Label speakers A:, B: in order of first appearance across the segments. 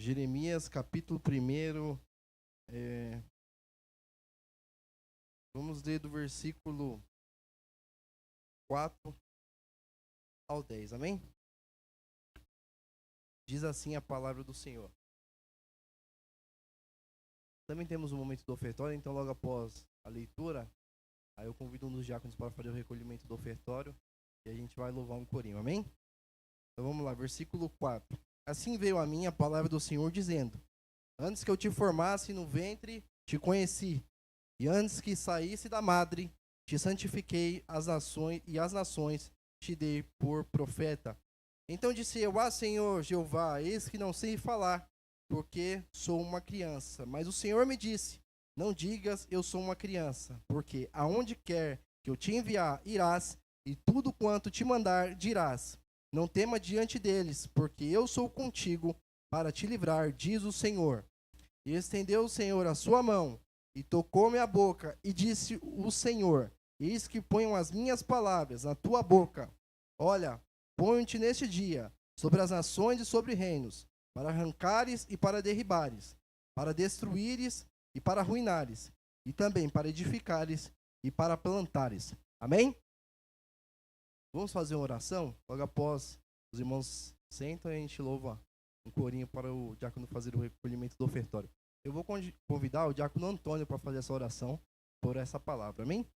A: Jeremias, capítulo 1. Vamos ler do versículo 4 ao 10, amém? Diz assim a palavra do Senhor. Também temos um momento do ofertório, então logo após a leitura, aí eu convido um dos diáconos para fazer o recolhimento do ofertório e a gente vai louvar um corinho, amém? Então vamos lá, versículo 4. Assim veio a mim a palavra do Senhor dizendo: antes que eu te formasse no ventre, te conheci, e antes que saísse da madre, te santifiquei as nações te dei por profeta. Então disse eu: Senhor Jeová, eis que não sei falar, porque sou uma criança. Mas o Senhor me disse: não digas eu sou uma criança, porque aonde quer que eu te enviar, irás, e tudo quanto te mandar, dirás. Não tema diante deles, porque eu sou contigo para te livrar, diz o Senhor. E estendeu o Senhor a sua mão, e tocou-me a boca, e disse o Senhor: eis que ponho as minhas palavras na tua boca. Olha, ponho-te neste dia sobre as nações e sobre reinos, para arrancares e para derribares, para destruíres e para arruinares, e também para edificares e para plantares. Amém? Vamos fazer uma oração? Logo após os irmãos sentam e a gente louva um corinho para o diácono fazer o recolhimento do ofertório. Eu vou convidar o diácono Antônio para fazer essa oração por essa palavra. Amém?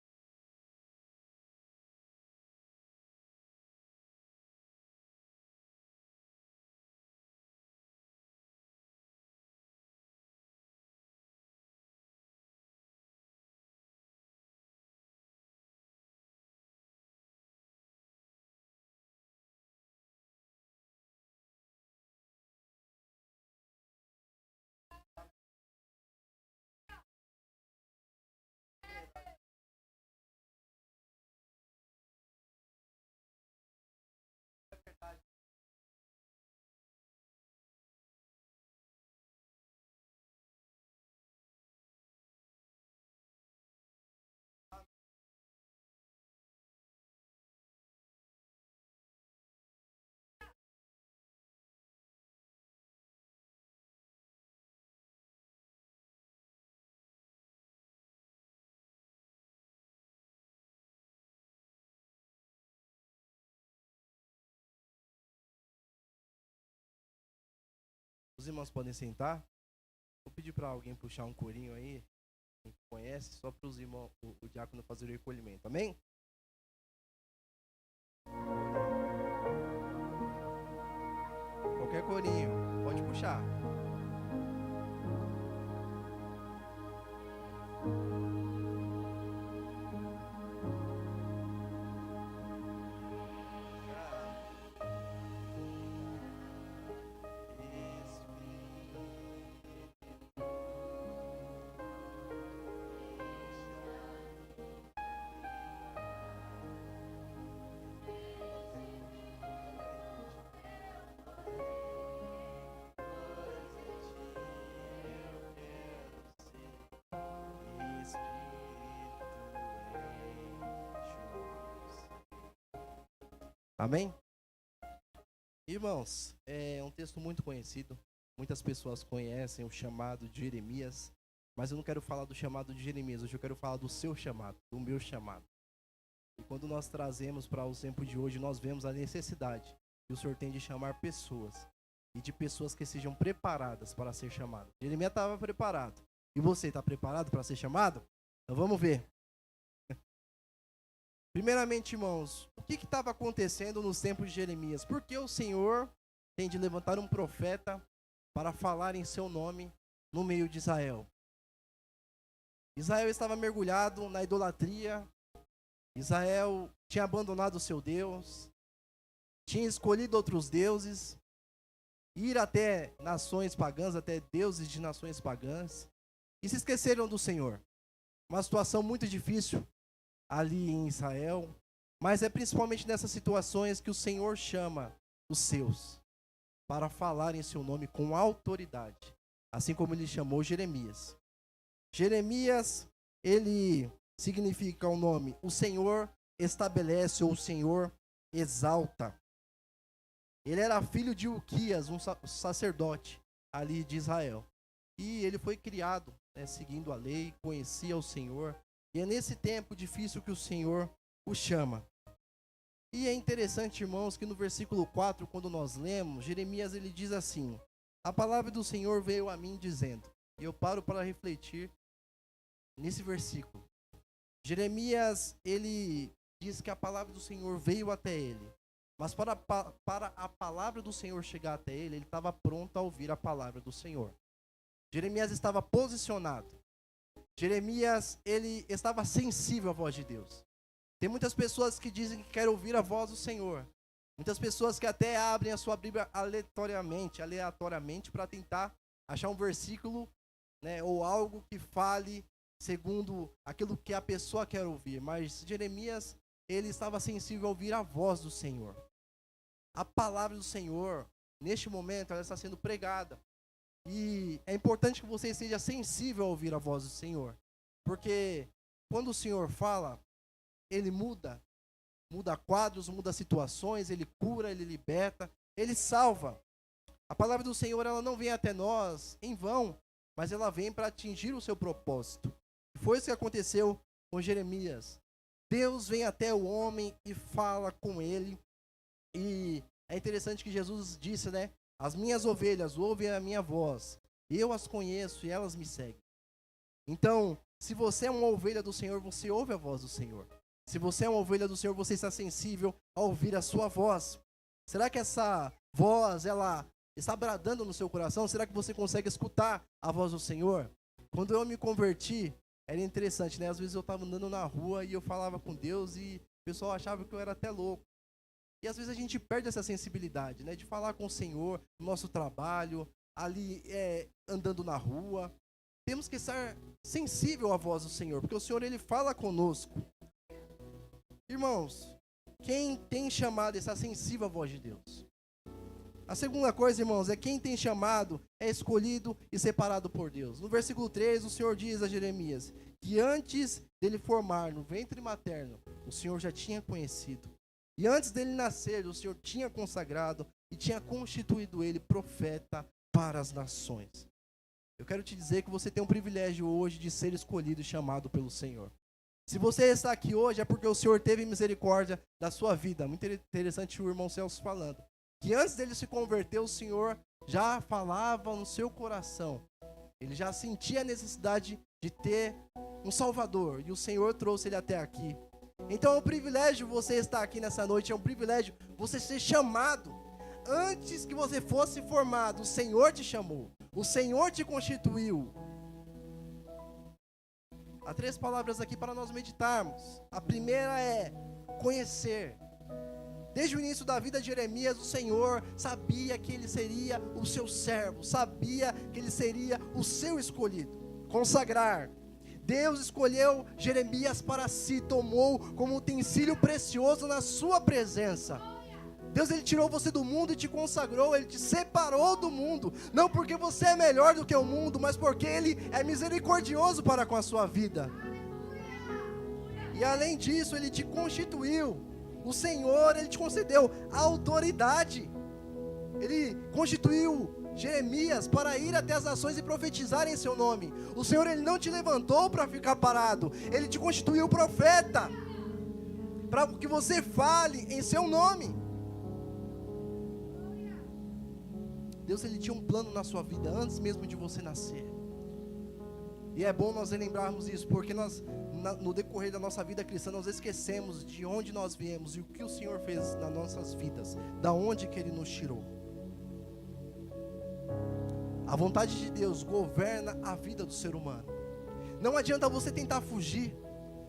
A: Os irmãos podem sentar. Vou pedir para alguém puxar um corinho aí, quem conhece, só para os irmãos, o diácono fazer o recolhimento. Amém? Qualquer corinho, pode puxar. Amém? Irmãos, é um texto muito conhecido. Muitas pessoas conhecem o chamado de Jeremias, mas eu não quero falar do chamado de Jeremias, hoje eu quero falar do seu chamado, do meu chamado. E quando nós trazemos para o tempo de hoje, nós vemos a necessidade que o Senhor tem de chamar pessoas, e de pessoas que sejam preparadas para ser chamadas. Jeremias estava preparado. E você está preparado para ser chamado? Então vamos ver. Primeiramente, irmãos, o que estava acontecendo nos tempos de Jeremias? Por que o Senhor tem de levantar um profeta para falar em seu nome no meio de Israel? Israel estava mergulhado na idolatria. Israel tinha abandonado o seu Deus, tinha escolhido outros deuses, ir até nações pagãs, até deuses de nações pagãs, e se esqueceram do Senhor. Uma situação muito difícil ali em Israel, mas é principalmente nessas situações que o Senhor chama os seus para falar em seu nome com autoridade, assim como ele chamou Jeremias. Jeremias, ele significa o nome o Senhor estabelece ou o Senhor exalta. Ele era filho de Uquias, um sacerdote, ali de Israel. E ele foi criado, né, seguindo a lei, conhecia o Senhor. E é nesse tempo difícil que o Senhor o chama. E é interessante, irmãos, que no versículo 4, quando nós lemos, Jeremias ele diz assim: a palavra do Senhor veio a mim dizendo. E eu paro para refletir nesse versículo. Jeremias, ele diz que a palavra do Senhor veio até ele. Mas para a palavra do Senhor chegar até ele, ele estava pronto a ouvir a palavra do Senhor. Jeremias estava posicionado. Jeremias, ele estava sensível à voz de Deus. Tem muitas pessoas que dizem que querem ouvir a voz do Senhor. Muitas pessoas que até abrem a sua Bíblia aleatoriamente para tentar achar um versículo, né, ou algo que fale segundo aquilo que a pessoa quer ouvir. Mas Jeremias, ele estava sensível a ouvir a voz do Senhor. A palavra do Senhor, neste momento, ela está sendo pregada. E é importante que você seja sensível a ouvir a voz do Senhor. Porque quando o Senhor fala, ele muda quadros, muda situações, ele cura, ele liberta, ele salva. A palavra do Senhor, ela não vem até nós em vão, mas ela vem para atingir o seu propósito. Foi isso que aconteceu com Jeremias. Deus vem até o homem e fala com ele. E é interessante que Jesus disse, né? As minhas ovelhas ouvem a minha voz, eu as conheço e elas me seguem. Então, se você é uma ovelha do Senhor, você ouve a voz do Senhor. Se você é uma ovelha do Senhor, você está sensível a ouvir a sua voz. Será que essa voz, ela está bradando no seu coração? Será que você consegue escutar a voz do Senhor? Quando eu me converti, era interessante, né? Às vezes eu estava andando na rua e eu falava com Deus e o pessoal achava que eu era até louco. E às vezes a gente perde essa sensibilidade, né? De falar com o Senhor no nosso trabalho, ali andando na rua. Temos que estar sensível à voz do Senhor, porque o Senhor, ele fala conosco. Irmãos, quem tem chamado está sensível à voz de Deus. A segunda coisa, irmãos, é quem tem chamado é escolhido e separado por Deus. No versículo 3, o Senhor diz a Jeremias que antes dele formar no ventre materno, o Senhor já tinha conhecido. E antes dele nascer, o Senhor tinha consagrado e tinha constituído ele profeta para as nações. Eu quero te dizer que você tem um privilégio hoje de ser escolhido e chamado pelo Senhor. Se você está aqui hoje é porque o Senhor teve misericórdia da sua vida. Muito interessante o irmão Celso falando. Que antes dele se converter, o Senhor já falava no seu coração. Ele já sentia a necessidade de ter um Salvador. E o Senhor trouxe ele até aqui. Então é um privilégio você estar aqui nessa noite. É um privilégio você ser chamado. Antes que você fosse formado, o Senhor te chamou. O Senhor te constituiu. Há 3 palavras aqui para nós meditarmos. A primeira é conhecer. Desde o início da vida de Jeremias, o Senhor sabia que ele seria o seu servo, sabia que ele seria o seu escolhido. Consagrar. Deus escolheu Jeremias para si, tomou como utensílio precioso na sua presença. Deus, ele tirou você do mundo e te consagrou, ele te separou do mundo, não porque você é melhor do que o mundo, mas porque ele é misericordioso para com a sua vida. E além disso, ele te constituiu. O Senhor, ele te concedeu autoridade. Ele constituiu Jeremias para ir até as nações e profetizar em seu nome. O Senhor, ele não te levantou para ficar parado, ele te constituiu profeta, para que você fale em seu nome. Deus, ele tinha um plano na sua vida antes mesmo de você nascer. E é bom nós lembrarmos isso, porque nós, no decorrer da nossa vida cristã, nós esquecemos de onde nós viemos e o que o Senhor fez nas nossas vidas, da onde que ele nos tirou. A vontade de Deus governa a vida do ser humano. Não adianta você tentar fugir,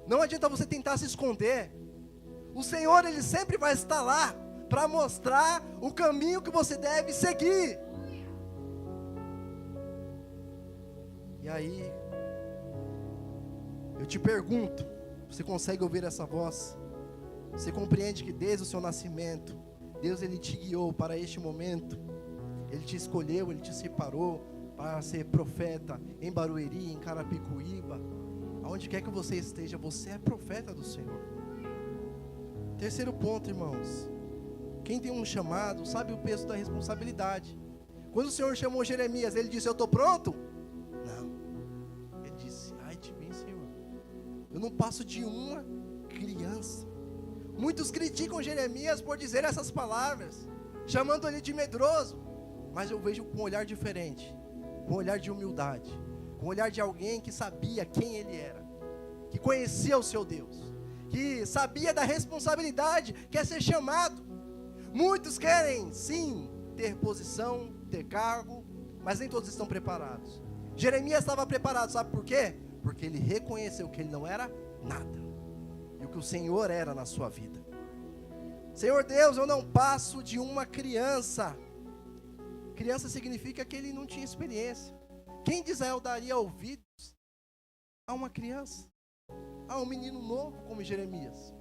A: não adianta você tentar se esconder. O Senhor, ele sempre vai estar lá para mostrar o caminho que você deve seguir. E aí, eu te pergunto, você consegue ouvir essa voz? Você compreende que desde o seu nascimento, Deus, ele te guiou para este momento? Ele te escolheu, ele te separou para ser profeta em Barueri, em Carapicuíba, aonde quer que você esteja, você é profeta do Senhor. Terceiro ponto, irmãos, quem tem um chamado sabe o peso da responsabilidade. Quando o Senhor chamou Jeremias, ele disse: eu estou pronto? Não. Ele disse: ai de mim, Senhor, eu não passo de uma criança. Muitos criticam Jeremias por dizer essas palavras, chamando ele de medroso, mas eu vejo com um olhar diferente, com um olhar de humildade, com um olhar de alguém que sabia quem ele era, que conhecia o seu Deus, que sabia da responsabilidade que é ser chamado. Muitos querem sim ter posição, ter cargo, mas nem todos estão preparados. Jeremias estava preparado, sabe por quê? Porque ele reconheceu que ele não era nada, e o que o Senhor era na sua vida. Senhor Deus, eu não passo de uma criança. Criança significa que ele não tinha experiência. Quem de Israel daria ouvidos a uma criança, a um menino novo como Jeremias?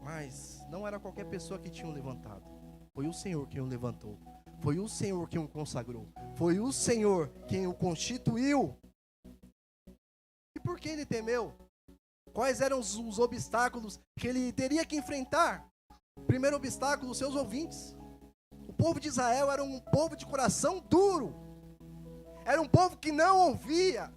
A: Mas não era qualquer pessoa que tinha o levantado. Foi o Senhor quem o levantou. Foi o Senhor quem o consagrou. Foi o Senhor quem o constituiu. E por que ele temeu? Quais eram os obstáculos que ele teria que enfrentar? Primeiro obstáculo, os seus ouvintes. O povo de Israel era um povo de coração duro. Era um povo que não ouvia.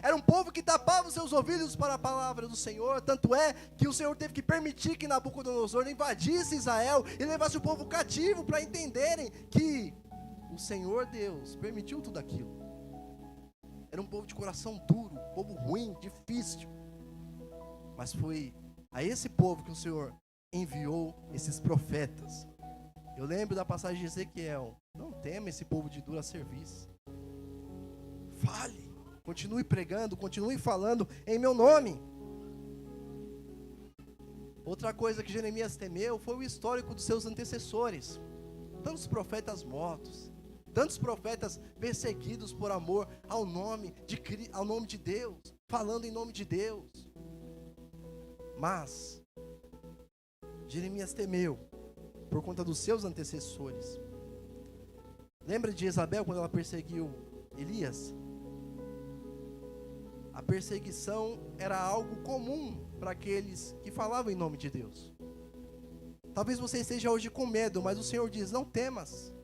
A: Era um povo que tapava os seus ouvidos para a palavra do Senhor. Tanto é que o Senhor teve que permitir que Nabucodonosor invadisse Israel e levasse o povo cativo para entenderem que o Senhor Deus permitiu tudo aquilo. Era um povo de coração duro, um povo ruim, difícil. Mas foi a esse povo que o Senhor enviou esses profetas. Eu lembro da passagem de Ezequiel: não tema esse povo de dura serviço. Fale, continue pregando, continue falando em meu nome. Outra coisa que Jeremias temeu foi o histórico dos seus antecessores. Tantos profetas mortos, tantos profetas perseguidos por amor ao nome de Deus, falando em nome de Deus. Mas Jeremias temeu por conta dos seus antecessores. Lembra de Jezabel quando ela perseguiu Elias? A perseguição era algo comum para aqueles que falavam em nome de Deus. Talvez você esteja hoje com medo, mas o Senhor diz: não temas.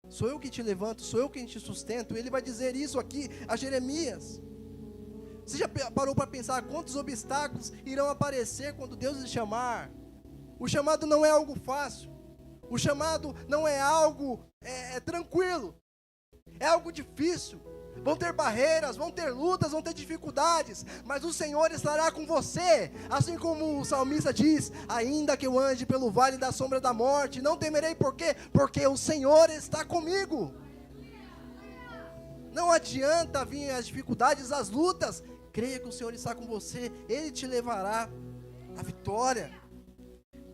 A: Sou eu que te levanto, sou eu quem te sustento. Ele vai dizer isso aqui a Jeremias. Você já parou para pensar quantos obstáculos irão aparecer quando Deus lhe chamar? O chamado não é algo fácil. O chamado não é algo tranquilo. É algo difícil. Vão ter barreiras, vão ter lutas, vão ter dificuldades, mas o Senhor estará com você. Assim como o salmista diz: ainda que eu ande pelo vale da sombra da morte, não temerei. Por quê? Porque o Senhor está comigo. Não adianta vir as dificuldades, as lutas. Creia que o Senhor está com você, Ele te levará à vitória.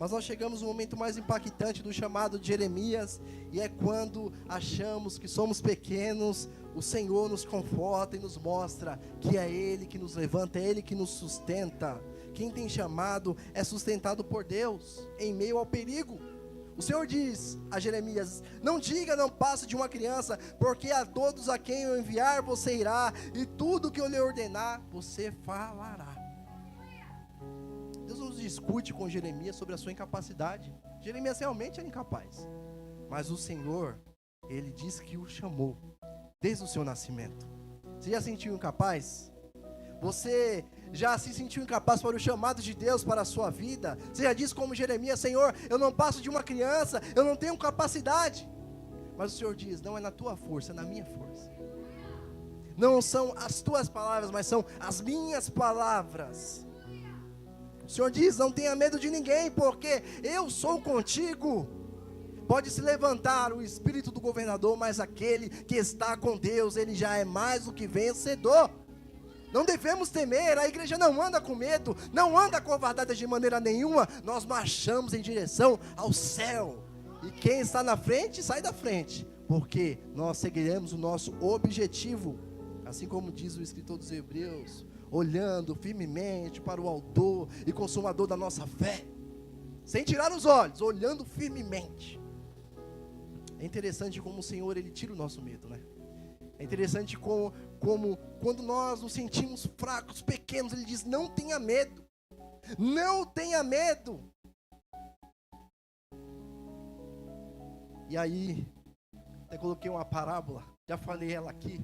A: Mas nós chegamos no momento mais impactante do chamado de Jeremias, e é quando achamos que somos pequenos, o Senhor nos conforta e nos mostra que é Ele que nos levanta, é Ele que nos sustenta. Quem tem chamado é sustentado por Deus em meio ao perigo. O Senhor diz a Jeremias: não diga, não passe de uma criança, porque a todos a quem eu enviar você irá, e tudo que eu lhe ordenar você falará. Deus não discute com Jeremias sobre a sua incapacidade. Jeremias realmente era incapaz, mas o Senhor, Ele diz que o chamou desde o seu nascimento. Você já se sentiu incapaz? Você já se sentiu incapaz para o chamado de Deus para a sua vida? Você já disse como Jeremias: Senhor, eu não passo de uma criança, eu não tenho capacidade. Mas o Senhor diz: não é na tua força, é na minha força. Não são as tuas palavras, mas são as minhas palavras. O Senhor diz: não tenha medo de ninguém, porque eu sou contigo. Pode se levantar o espírito do governador, mas aquele que está com Deus, ele já é mais do que vencedor. Não devemos temer, a igreja não anda com medo, não anda acovardada de maneira nenhuma. Nós marchamos em direção ao céu, e quem está na frente, sai da frente, porque nós seguiremos o nosso objetivo, assim como diz o escritor dos Hebreus, olhando firmemente para o autor e consumador da nossa fé, sem tirar os olhos, olhando firmemente. É interessante como o Senhor, Ele tira o nosso medo, né? É interessante como quando nós nos sentimos fracos, pequenos, Ele diz: não tenha medo, não tenha medo. E aí, Até coloquei uma parábola, já falei ela aqui.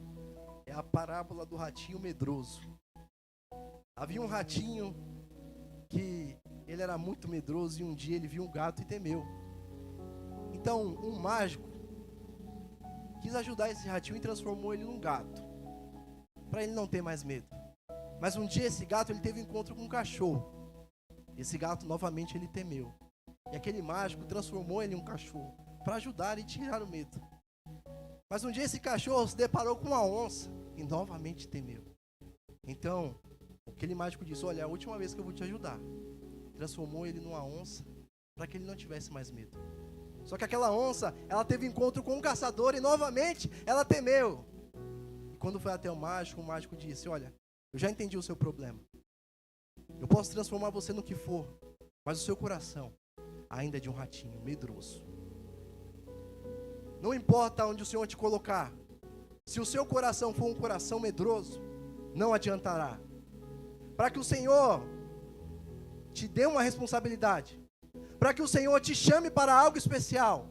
A: É a parábola do ratinho medroso. Havia um ratinho que ele era muito medroso e um dia ele viu um gato e temeu. Então, um mágico quis ajudar esse ratinho e transformou ele num gato, para ele não ter mais medo. Mas um dia esse gato ele teve um encontro com um cachorro. Esse gato novamente ele temeu. E aquele mágico transformou ele em um cachorro para ajudar e tirar o medo. Mas um dia esse cachorro se deparou com uma onça e novamente temeu. Então, aquele mágico disse: olha, é a última vez que eu vou te ajudar. Transformou ele numa onça para que ele não tivesse mais medo. Só que aquela onça, ela teve encontro com um caçador e novamente ela temeu. E quando foi até o mágico disse: olha, eu já entendi o seu problema. Eu posso transformar você no que for, mas o seu coração ainda é de um ratinho medroso. Não importa onde o Senhor te colocar, se o seu coração for um coração medroso, não adiantará. Para que o Senhor te dê uma responsabilidade, para que o Senhor te chame para algo especial,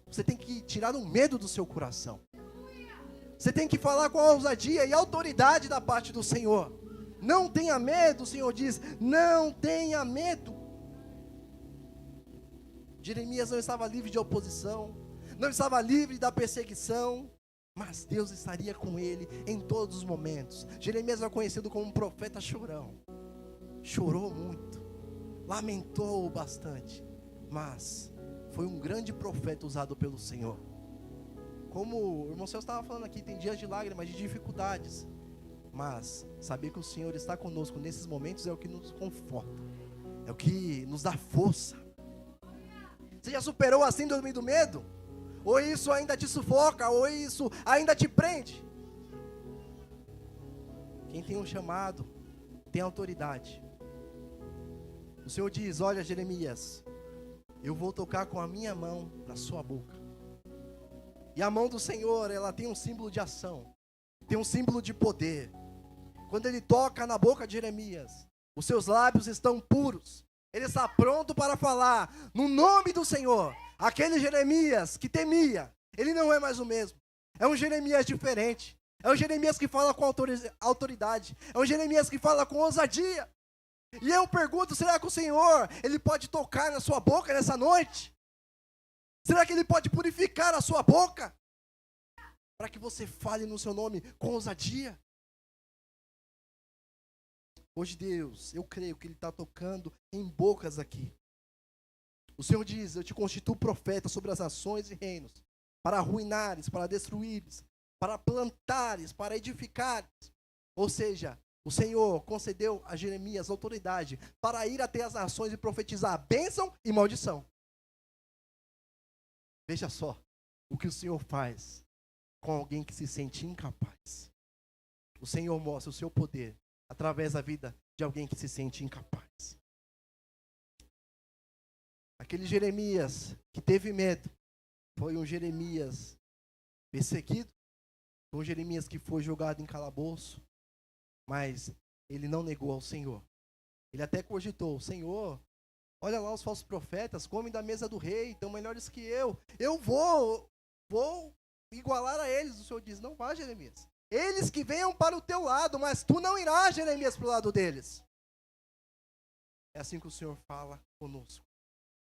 A: você tem que tirar o medo do seu coração. Você tem que falar com a ousadia e autoridade da parte do Senhor. Não tenha medo, o Senhor diz, não tenha medo. Jeremias não estava livre de oposição, não estava livre da perseguição, mas Deus estaria com ele em todos os momentos. Jeremias era conhecido como um profeta chorão. Chorou muito, lamentou bastante, mas foi um grande profeta usado pelo Senhor. Como o irmão Celso estava falando aqui, tem dias de lágrimas, de dificuldades, mas saber que o Senhor está conosco nesses momentos é o que nos conforta, é o que nos dá força. Você já superou a síndrome do medo? Ou isso ainda te sufoca? Ou isso ainda te prende? Quem tem um chamado tem autoridade. O Senhor diz: olha, Jeremias, eu vou tocar com a minha mão na sua boca. E a mão do Senhor, ela tem um símbolo de ação, tem um símbolo de poder. Quando ele toca na boca de Jeremias, os seus lábios estão puros. Ele está pronto para falar no nome do Senhor. Aquele Jeremias que temia, ele não é mais o mesmo. É um Jeremias diferente. É um Jeremias que fala com autoridade. É um Jeremias que fala com ousadia. E eu pergunto, será que o Senhor, ele pode tocar na sua boca nessa noite? Será que ele pode purificar a sua boca? Para que você fale no seu nome com ousadia? Hoje Deus, eu creio que ele está tocando em bocas aqui. O Senhor diz: eu te constituo profeta sobre as nações e reinos, para arruinares, para destruíres, para plantares, para edificares. Ou seja, o Senhor concedeu a Jeremias autoridade para ir até as nações e profetizar bênção e maldição. Veja só o que o Senhor faz com alguém que se sente incapaz. O Senhor mostra o seu poder através da vida de alguém que se sente incapaz. Aquele Jeremias que teve medo foi um Jeremias perseguido, foi um Jeremias que foi jogado em calabouço, mas ele não negou ao Senhor. Ele até cogitou: Senhor, olha lá, os falsos profetas comem da mesa do rei, estão melhores que eu vou igualar a eles. O Senhor diz: não vá, Jeremias. Eles que venham para o teu lado, mas tu não irás, Jeremias, para o lado deles. É assim que o Senhor fala conosco.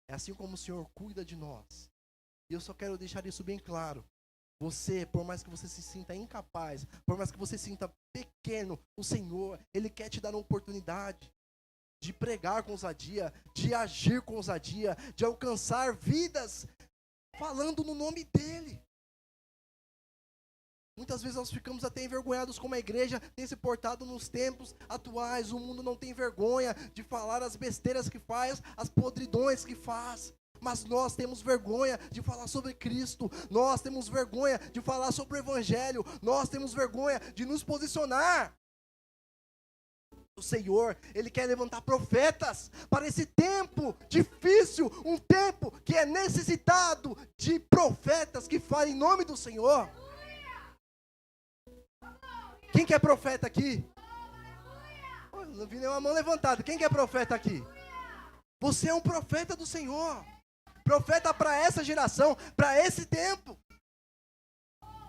A: É assim como o Senhor cuida de nós. E eu só quero deixar isso bem claro. Você, por mais que você se sinta incapaz, por mais que você se sinta pequeno, o Senhor, ele quer te dar uma oportunidade de pregar com ousadia, de agir com ousadia, de alcançar vidas falando no nome dele. Muitas vezes nós ficamos até envergonhados como a igreja tem se portado nos tempos atuais. O mundo não tem vergonha de falar as besteiras que faz, as podridões que faz. Mas nós temos vergonha de falar sobre Cristo. Nós temos vergonha de falar sobre o Evangelho. Nós temos vergonha de nos posicionar. O Senhor, ele quer levantar profetas para esse tempo difícil. Um tempo que é necessitado de profetas que falem em nome do Senhor. Quem que é profeta aqui? Não vi nenhuma mão levantada. Quem que é profeta aqui? Você é um profeta do Senhor. Profeta para essa geração, para esse tempo.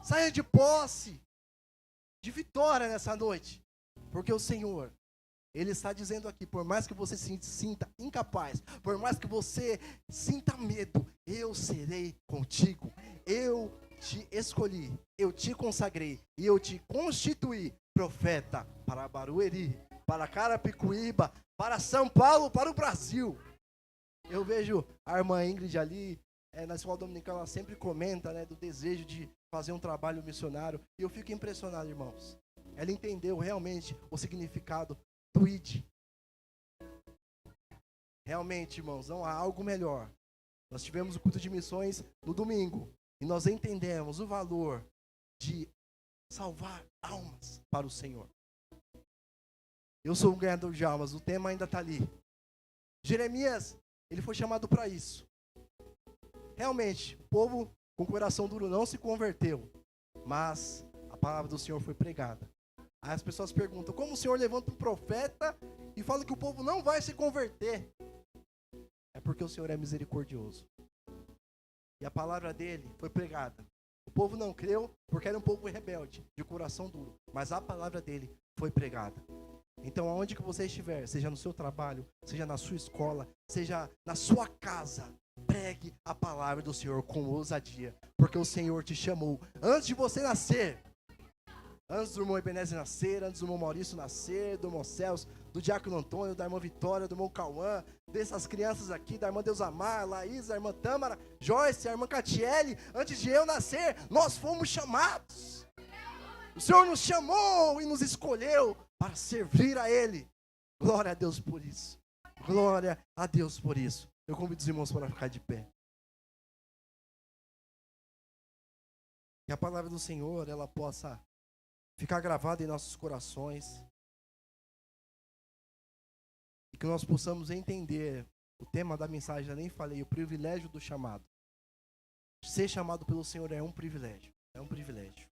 A: Saia de posse, de vitória nessa noite. Porque o Senhor, Ele está dizendo aqui, por mais que você se sinta incapaz, por mais que você sinta medo, eu serei contigo. Eu te escolhi, eu te consagrei e eu te constituí profeta para Barueri, para Carapicuíba, para São Paulo, para o Brasil. Eu vejo a irmã Ingrid ali, na escola dominical, ela sempre comenta, né, do desejo de fazer um trabalho missionário. E eu fico impressionado, irmãos. Ela entendeu realmente o significado do ID. Realmente, irmãos, não há algo melhor. Nós tivemos o culto de missões no domingo. E nós entendemos o valor de salvar almas para o Senhor. Eu sou um ganhador de almas, o tema ainda está ali. Jeremias, ele foi chamado para isso. Realmente, o povo com coração duro não se converteu, mas a palavra do Senhor foi pregada. Aí as pessoas perguntam, como o Senhor levanta um profeta e fala que o povo não vai se converter? É porque o Senhor é misericordioso. E a palavra dele foi pregada. O povo não creu porque era um povo rebelde, de coração duro, mas a palavra dele foi pregada. Então, aonde que você estiver, seja no seu trabalho, seja na sua escola, seja na sua casa, pregue a palavra do Senhor com ousadia, porque o Senhor te chamou antes de você nascer, antes do irmão Ebenezer nascer, antes do irmão Maurício nascer, do irmão Celso, do diácono Antônio, da irmã Vitória, do irmão Cauã, dessas crianças aqui, da irmã Deusamar, Laís, da irmã Tâmara, Joyce, a irmã Catiele. Antes de eu nascer, nós fomos chamados. O Senhor nos chamou e nos escolheu para servir a Ele. Glória a Deus por isso. Glória a Deus por isso. Eu convido os irmãos para ficar de pé. Que a palavra do Senhor, ela possa ficar gravada em nossos corações. E que nós possamos entender o tema da mensagem, eu nem falei, o privilégio do chamado. Ser chamado pelo Senhor é um privilégio. É um privilégio.